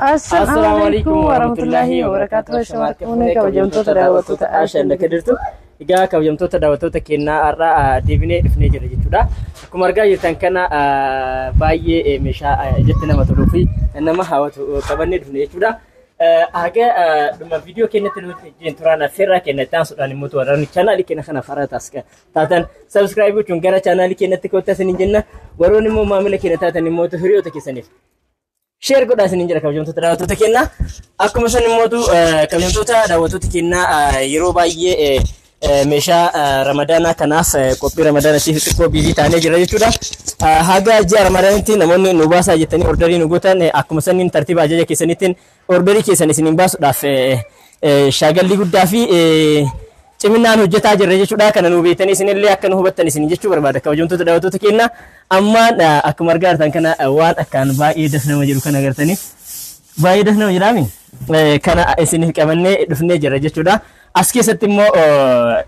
Assalamualaikum warahmatullahi wabarakatuh. Shamarreen kabajamtoota daawwattoota Ashaan Kadirtu. Egaa kabajamtoota daawwattoota keenyaa har'a deebinee dhufnee jira jechuudha. Akkuma argaa jirtan kana baay'ee meeshaa ijatti nama toluu fi nama hawwatu qabannee dhufne jechuudha. Haga dhuma viidiyoo keenyatti nuti jenturaan affeerraa keenya taasisuudhaan immoo warreen chaanaalii keenya kana faraa taatan subscribe gochuun gara chaanaalii keenyatti koottasin hin jenna. Warroonni immoo maamila keenya taatan immoo hiriyoota keessaniif share godhaa isin jira kabajamtoota daawwattoota keenyaa. Akkuma san immoo kabajamtoota daawwattoota keenyaa yeroo baay'ee meeshaa ramadaanaa kanaaf qophii ramadaanaatiif xiqqoo biizii taanee jira jechuudha. Haga ji'a ramadaanitti namoonni nu baasaa jettanii orderii nu gootan akkuma saniin tartiiba ajaja keessaniitiin orderii keessan isiniin baasuudhaaf shaagalli guddaa fi ciminaan hojjetaa jirra jechuudha. Kana nu beektanii isinillee akka nu hubattan isin jechuu barbaada kabajamtoota daawwattoota keenyaa. Ammaan akkuma argaa jirtan kana waan akkaan baay'ee daf nama jedhu kana agartanii baay'ee daf nama jedhaami kana isiniif qabannee dhufnee jira jechuudha. As keessatti immoo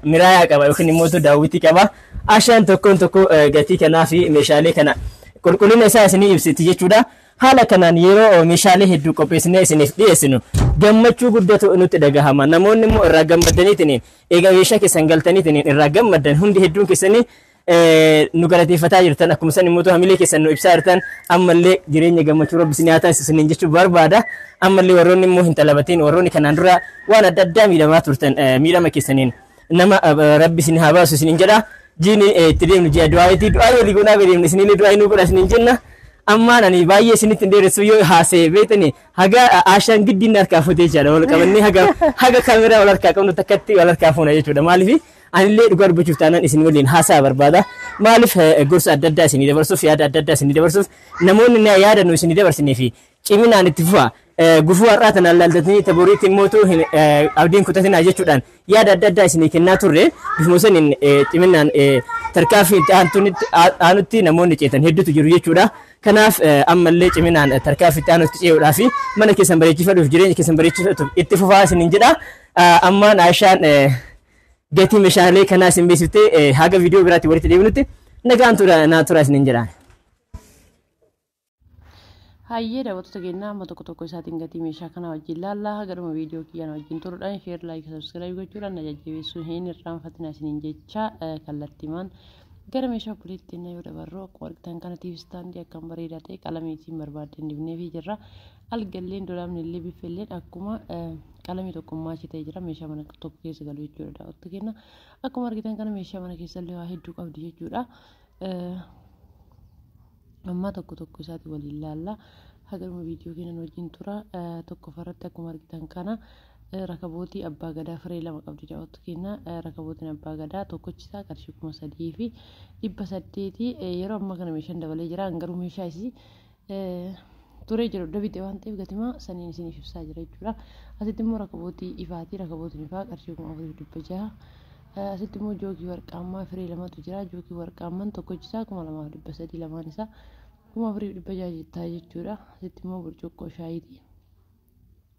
miraayaa qaba yookiin immoo daawwitii qaba. Ashaan tokkoon tokko gatii kanaa fi meeshaalee kana qulqullina isaa isinii ibsiti jechuudha. Haala kanaan yeroo meeshaalee hedduu qopheessinee isiniif dhiyeessinu gammachuu guddatu nutti dhagahama. Namoonni immoo irraa gammadaniitiin eega meeshaa keessan galtaniitiin irraa gammadan hundi hedduun keessanii nu galateeffataa jirtan. Akkuma san immoo hamilee keessan nu ibsaa jirtan ammallee jireenya gammachuu rabbi isin haa taasisaniin jechuu barbaada. Ammallee warroonni immoo hin talabatiin warroonni kanaan dura waan adda addaa miidhamaa turtan miidhama keessaniin nama rabbi isin haa baasu isiniin jedha. Jiini itti deemnu ji'a du'aa walii goonaa deemnu isinillee du'aa nuu godha isiniin jenna. Ammaan ani baay'ee isinitti dheeressu yoo haasee beetani haga Ashaan giddiin harkaa futee jira wal qabannee haga kaameraa wal harkaa qabnu takkatti wal harkaa fuuna jechuudha. Maaliif anillee dhugaa dubbachuuf taanaan isin waliin haasaa barbaada. Maaliif gorsa adda addaa isinii dabarsuuf yaada adda addaa isinii dabarsuuf namoonni yaada nu isinii dabarsinee fi ciminaan itti fufa gufuu har'aa tanaan laaltatanii taboriitti immoo abdiin kutatinaa jechuudhaan yaada adda addaa isinii kennaa turre bifuma saniin ciminaan tarkaanfii aanutti namoonni ceetan hedduutu jiru jechuudha. Kanaaf ammallee ciminaan tarkaanfii aanutti ce'uudhaa fi mana keessan bareechifadhuuf jireenya keessan bareechifatuuf itti fufaa isiniin jedha. Ammaan Ashaan gatii meeshaalee kanaa isin beeksiftee haga viidiyoo biraatti walitti deebinutti nagaan naa turaa isiniin jedha. Hayyee daawwattoota keenyaa amma tokko isaatiin gatii meeshaa kana wajjin laallaa garuma viidiyoo kiyyaan wajjin turuudhaan share like subscribe gochuudhaan na jajjabeessuu hin irraanfatina isiniin jecha kallattiimaan gara meeshaa buleetti yoo dabarru akkuma argitan kana TV stand akkam bareedaa ta'e qalamiitiin barbaadeen dibnee fi jirra. Algalleen dolaamni illee bifelleen akkuma qalamii tokkummaa ta'e jira meeshaa mana tokko keessa galu jechuudha daawwattoota keenya. Akkuma argitan kana meeshaa mana keessa illee waa hedduu qabdi jechuudha. Amma tokko isaati waliin laalla hagaruma viidiyoo keenya wajjin tura. Tokko farratti akkuma argitan kana rakabootii abbaa gadaa firee lama qabdi daawwattoota keenya. Rakabootiin abbaa gadaa tokkochisaa qarshii 3,000 fi 800 yeroo amma kana meeshaan dabalee jira. Garuu meeshaa isii turee jiru dabite waan ta'eef gatimaa saniin isiniif ibsaa jira jechuudha. Asitti immoo rakabootii ifaatii rakabootiin ifaa qarshii 4,600. Asitti immoo joogii warqaammaa firee lamatu jira. Joogii warqaammaan tokkochisaa 2,300 lamaan isaa 4,600 jechuudha. Asitti immoo burcuqqoo shaayiiti.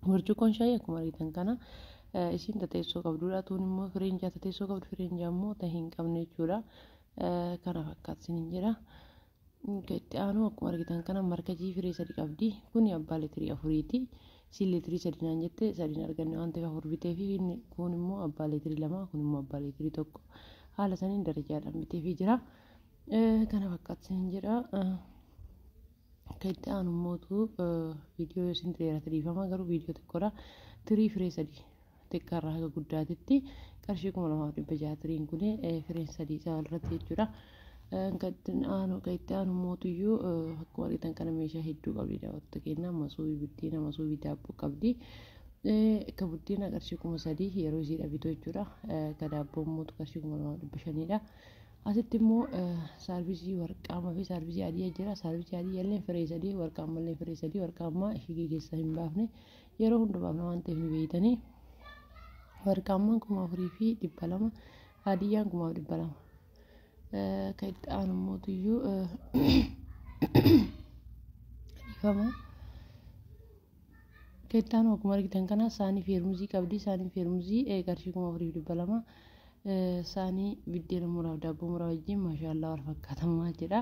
Burcuqqoon shaayii akkuma argitan kana isiin teessoo qabdudha. Tuun immoo fireen jaata teessoo qabdu fireen jaammoo ta'e hin qabne jechuudha. Kana fakkaatu isiniin jedha. Itti aanu akkuma argitan kana markajii firee 3 qabdi. Kuni abbaa leetirii 4ti. Si leetirii 3 naan jette 3 arganne waan ta'eef 4 bitee fi kun immoo abbaa leetirii 2 kun immoo abbaa leetirii 1 haala saniin darajaadhaan bitee fi jira. Kana fakkaatu isiniin jedha. Itti aanu mootu viidiyoo isin dheerate dhiifama garuu viidiyoo xiqqoodha. Tirii firee 3 xiqqaarraa haga guddaatitti qarshii 2,600 tiriin kun fireen 3 isaa irratti jechuudha. Itti aanu mootuyyuu akkuma argitan kana meeshaa hedduu qabdi daawwattoota keenya. Masoobii buddeena masoobii daabboo qabdi. Akka buddeena qarshii 3,000 yeroo isiidha bitu jechuudha. Akka daabboo mootu qarshii 2,500dha. Asitti immoo saarvisii warqaamaa fi saarvisii adii jira. Saarvisii adii illee firee 3 warqaamaa illee firee 3 warqaamaa higii keessaa hin baafne yeroo hunda baafna waan ta'eef ni beeytanii. Warqaamaan 4,200 adiyyaan 2,200. Kan itti aanu mootuyyuu ifama. Kan itti aanu akkuma argitan kana saanii feermuzii qabdi. Saanii feermuzii qarshii 4,200. Saanii buddeena muraaf daabboo muraa wajjin maashaallah wal fakkaatamaa jedha.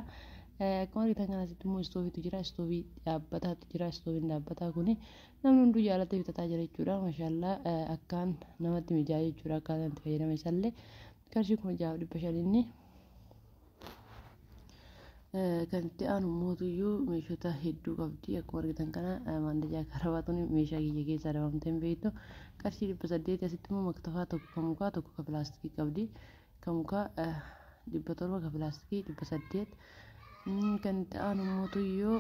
akkuma argitan kana asitti immoo istooviitu jira. Istoovii dhaabbataatu jira. Istooviin dhaabbataa kuni namni hunduu jaalatee bitataa jira jechuudha. Maashaallah akkaan namatti mijaa'e jechuudha. Akkaataan itti fayyadame isallee qarshii 6,500 kan itti aanu mootuyyuu meeshota hedduu qabdi. Akkuma argitan kana maandajaa karabaatuun meeshaa kiyya keessaa dabamtee hin beektu. Qarshii 800 asitti immoo maktafaa tokko kan mukaa tokko kan pilaastikii qabdi. Kan mukaa 700 kan pilaastikii 800 kan itti aanu mootuyyuu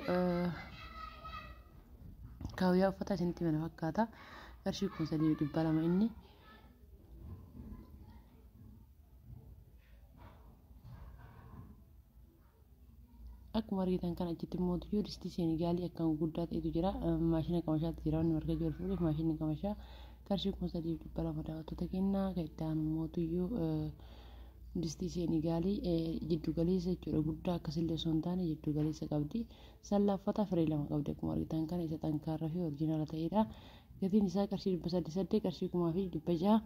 kaawyaa uffata isinitti mana fakkaata. Qarshii 3,200 inni. Akkuma argitan kana achitti mootuyyuu distii Seenegaalii akkaan guddaa ta'etu jira. Maashina qamashaatti jira. Wanni marga jiru fuudheef maashinni qamashaa qarshii 3,200 daawwattoota kennaa. Kan itti aanu mootuyyuu distii Seenegaalii jiddu galeessa jechuudha. Guddaa akkasillee osoo hin taane jiddu galeessa qabdi. Sallaaffata firee 2 qabdi. Akkuma argitan kana isa xankaaraa fi oriijinaala ta'edha. Gatiin isaa qarshii 800 qarshii 1,600.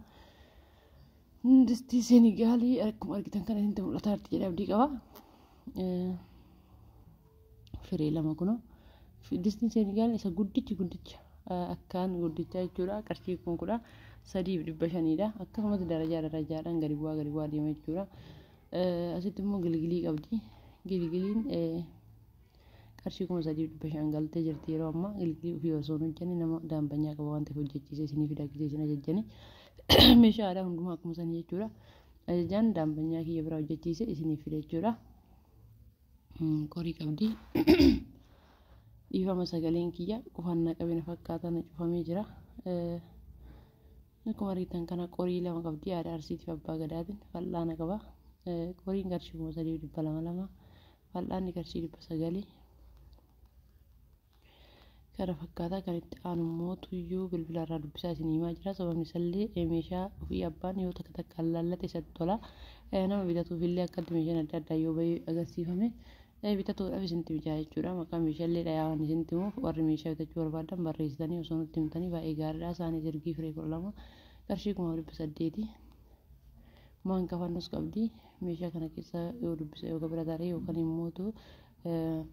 Distii Seenegaalii akkuma argitan kana isin mul'ata arti jedhee abdii qaba. Firee 2 kuno. Distiin Seenegaalii isa guddicha akkaan guddicha jechuudha. Qarshii 3,500 akkasumas darajaadhaan gadi bu'aa deema jechuudha. Asitti immoo gilgilii qabdi. Gilgiliin qarshii 3,500 galtee jirti yeroo ammaa. Gilgilii ofii osoo hin hojjenne nama daambanyaa qaba waan ta'eef hojjechiisee isinii fidachiisee isin ajajjanii meeshaa aadaa hundumaa akkuma sanii jechuudha. Ajajaan daambanyaa kiyya biraa hojjechiisee isinii fida jechuudha. Qorii qabdi. Dhiifama sagaleen kiyya qufannaa qabina fakkaatan cufamee jira. Akkuma argitan kana qorii 2 qabdi. Aadaa Arsiitiif abbaa gadaatiin fal'aana qaba. Qoriin qarshii 3,200 fal'aanni qarshii 900 kana fakkaata. Kan itti aanu mootuyyuu bilbila irraa dubbisaa isin himaa jira. Sababni isallee meeshaa ofii abbaan yoo takka laallate isatti tola. Nama bitatuufillee akkatti meeshaan adda addaa yoo bahee agarsiifame bitatuudhaaf isinitti mijaa'aa jechuudha. Maqaa meeshaalee dhayaa isinitti himuuf warri meeshaa bitachuu barbaadan barreessitanii osoo nutti himtanii baay'ee gaariidha. Isaanii ergii firee 12 qarshii 800. Maan kafannus qabdi. Meeshaa kana keessa yoo dubbisa yoo bira taree yookaan immoo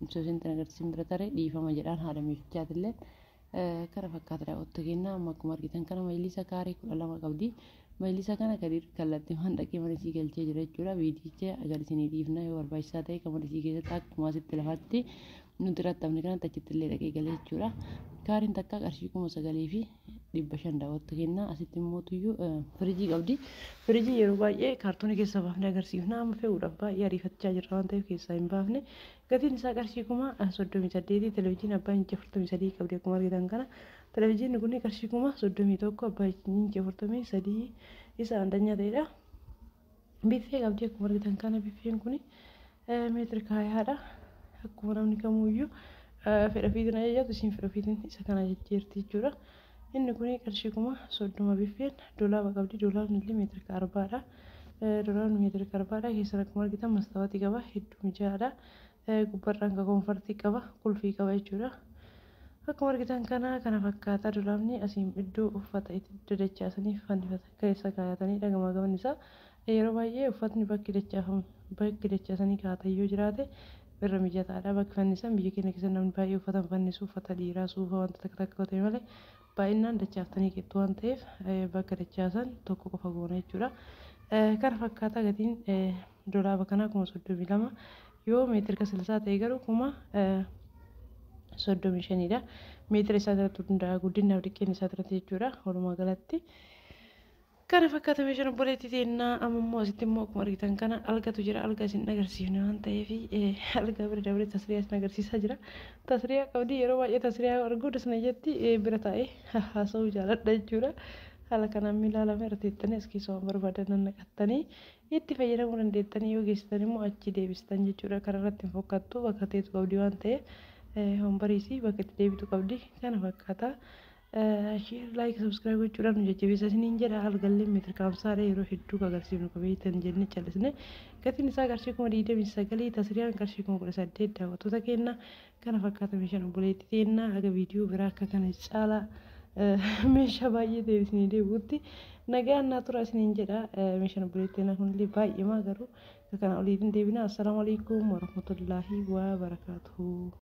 ibsuusinti agarsiisin bira taree dhiifama jedhaan haadha meeshaatillee kana fakkaata daawwattoota kennaa. Amma akkuma argitan kana maayilisa kaarii 12 qabdi. Maayilisa kana kallattii mandaqee mana isii galchee jira jechuudha. Viidiyicha agarsiisanii dhiifna yoo barbaachisaa ta'e kan mana isii keessatti akkuma asitti lafatti nuti rattafne kanatti achitti illee dhaqee galee jechuudha. Kaariin takka qarshii 9,500 daawwattoota kennaa. Asitti mootuyyuu firiijii qabdi. Firiijii yeroo baay'ee kaartoonii keessaa baafnee agarsiifna. Amma fe'uudhaaf baay'ee ariifachaa jirra waan ta'eef keessaa hin baafne. Gatiin isaa qarshii 38,000. Televezyiinii abbaa inchi 43 qabdi. Akkuma argitan kana televezyiinii kun qarshii 31 abbaa inchi 43 isa andanyaa ta'edha. Biffee qabdi. Akkuma argitan kana biffeen kun meetira kaayaadha. Akkuma namni kamuyyuu fedha fiitiin ajajatu isin fedha fiitiin isa kana jijjiirti jechuudha. Inni kun qarshii 30 biffeen doolaara qabdi. Doolaarni illee meetira 40dha. Doolaarni meetira 40dha. Keessan akkuma argitan mastaawatii qaba. Hedduu mijaa'aadha. Gubbarraan kan koonfartii qaba. Qulfii qaba jechuudha. Akkuma argitan kana fakkaata. Doolaarni asiin iddoo uffata itti dadachaasanii fannifata keessa kaayatanii dhagamaa gaban isaa yeroo baay'ee uffatni bakki dachaasanii kaa'atan yoo jiraate irra mijataadha. Bakki fannisan biyya keenya keessa namni baay'ee uffatan fannisu uffata dhiiraa suufa wanta takka ta'e malee baay'inaan dachaaftanii qixxu waan ta'eef bakka dachaasan tokko qofa goona jechuudha. Kana fakkaata gatiin doolaara kanaa 32 yoo meetira 60 ta'e garuu 35dha. Meetira isaa irratti hundaa'aa guddinaaf dhiqqeen isaa irratti jechuudha. Walumaa galatti kana fakkaata meeshaan obboleettii teennaa. Amma immoo asitti immoo akkuma argitan kana algatu jira. Alga isin agarsiifne waan ta'eef alga bira dabree tasriyaa isin agarsiisaa jira. Tasriyaa qabdi. Yeroo baay'ee tasriyaa arguu dasna jetti bira taa'ee haasa'uu jaaladha jechuudha. Haala kanaan ilaalame irratti jettanii as keessa waan barbaadan naqattanii itti fayyadamuu dandeettanii yoo geessitan immoo achi deebistan jechuudha. Kana irratti hin fokkattu bakka teetu qabdi waan ta'eef hombariisii bakka itti deebitu qabdi. Kana fakkaata. Share, like, subscribe gochuudhaan nu jajjabeessaa isiniin jedha. Algallee meetira kaamsaadha yeroo hedduu agarsiifnu qabeeyyitan jennee callisne. Gatiin isaa qarshii 29 tasriyaan qarshii 18 daawwattoota kenna. Kana fakkaata meeshaan obboleettii teennaa aga viidiyoo biraa akka kana caalaa meeshaa baay'ee deebisnee deebi'utti nagaan naa tura isiniin jedha meeshaan obboleettiin kunillee baay'ee maa garuu kana oliitiin deebina. Assalaamu alaikum warahmatullaahi wabarakaatuhu.